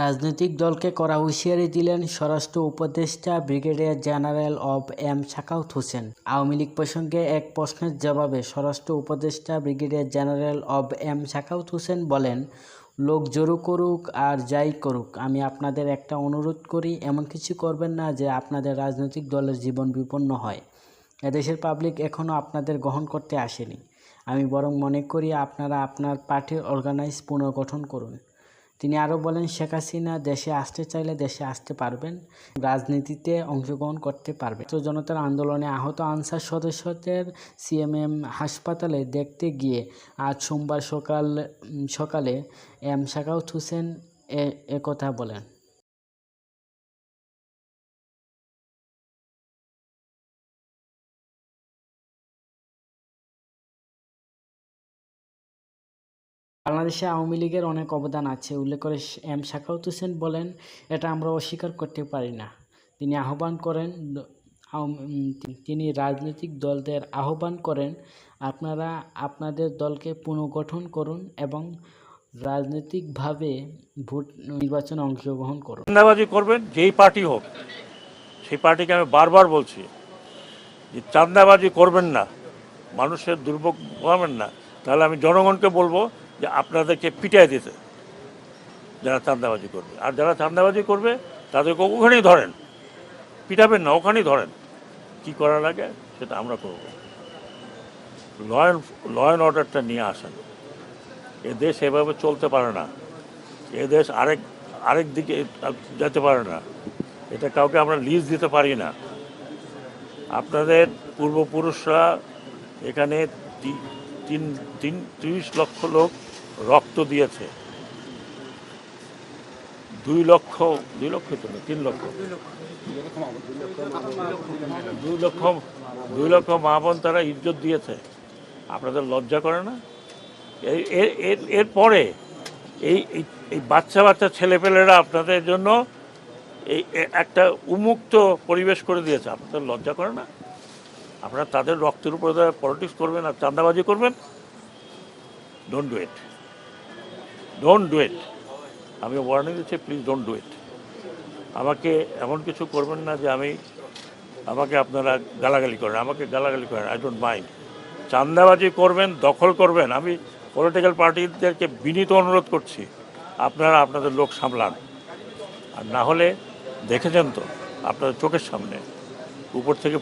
রাজনৈতিক দলকে কড়া হুঁশিয়ারি দিলেন স্বরাষ্ট্র উপদেষ্টা ব্রিগেডিয়ার জেনারেল অব এম সাখাওয়াত হোসেন। আওয়ামী লীগ প্রসঙ্গে এক প্রশ্নের জবাবে স্বরাষ্ট্র উপদেষ্টা ব্রিগেডিয়ার জেনারেল অব এম সাখাওয়াত হোসেন বলেন, লোক জড়ো করুক আর যাই করুক, আমি আপনাদের একটা অনুরোধ করি, এমন কিছু করবেন না যে আপনাদের রাজনৈতিক দলের জীবন বিপন্ন হয়। এদেশের পাবলিক এখনও আপনাদের গ্রহণ করতে আসেনি। আমি বরং মনে করি আপনারা আপনার পার্টির অর্গানাইজ পুনর্গঠন করুন। তিনি আরও বলেন, শেখ হাসিনা দেশে আসতে চাইলে দেশে আসতে পারবেন, রাজনীতিতে অংশগ্রহণ করতে পারবেন। জনতার আন্দোলনে আহত আনসার সদস্যদের সিএমএম হাসপাতালে দেখতে গিয়ে আজ সোমবার সকালে এম সাখাওয়াত হোসেন একথা বলেন। বাংলাদেশে আওয়ামী লীগের অনেক অবদান আছে উল্লেখ করে এম সাখাওয়াত হোসেন বলেন, এটা আমরা অস্বীকার করতে পারি না। তিনি তিনি রাজনৈতিক দলদের আহ্বান করেন, আপনারা আপনাদের দলকে পুনর্গঠন করুন এবং রাজনৈতিকভাবে নির্বাচনে অংশগ্রহণ করুন। চাঁদাবাজি করবেন যেই পার্টি হোক, সেই পার্টিকে আমি বারবার বলছি যে চাঁদাবাজি করবেন না, মানুষের দুর্ভোগ পাবেন না। তাহলে আমি জনগণকে বলবো যে আপনাদেরকে পিটাই দিতে, যারা চাঁদাবাজি করবে। আর যারা চাঁদাবাজি করবে তাদেরকে ওখানেই ধরেন, পিটাবেন না, ওখানেই ধরেন। কি করা লাগে সেটা আমরা করব। ল অ্যান্ড অর্ডারটা নিয়ে আসেন। এ দেশ এভাবে চলতে পারে না। এ দেশ আরেক দিকে যেতে পারে না। এটা কাউকে আমরা লিজ দিতে পারি না। আপনাদের পূর্বপুরুষরা এখানে 30 লক্ষ লোক রক্ত দিয়েছে। 2 লক্ষ তো না, 3 লক্ষ, 2 লক্ষ মা বোন তারা ইজ্জত দিয়েছে। আপনাদের লজ্জা করে না? এরপরে এই বাচ্চা ছেলেপেলেরা আপনাদের জন্য এই একটা উন্মুক্ত পরিবেশ করে দিয়েছে। আপনাদের লজ্জা করে না? আপনারা তাদের রক্তের উপরে পলিটিক্স করবেন আর চাঁদাবাজি করবেন? Don't do it. আমি ওয়ার্নিং দিচ্ছি, প্লিজ ডোন্ট ডু ইট। আমাকে এমন কিছু করবেন না যে আমাকে আপনারা গালাগালি করেন। I don't mind. চাঁদাবাজি করবেন, দখল করবেন, আমি পলিটিক্যাল পার্টিদেরকে বিনীত অনুরোধ করছি, আপনারা আপনাদের লোক সামলান। আর না হলে দেখেছেন তো আপনাদের চোখের সামনে উপর থেকে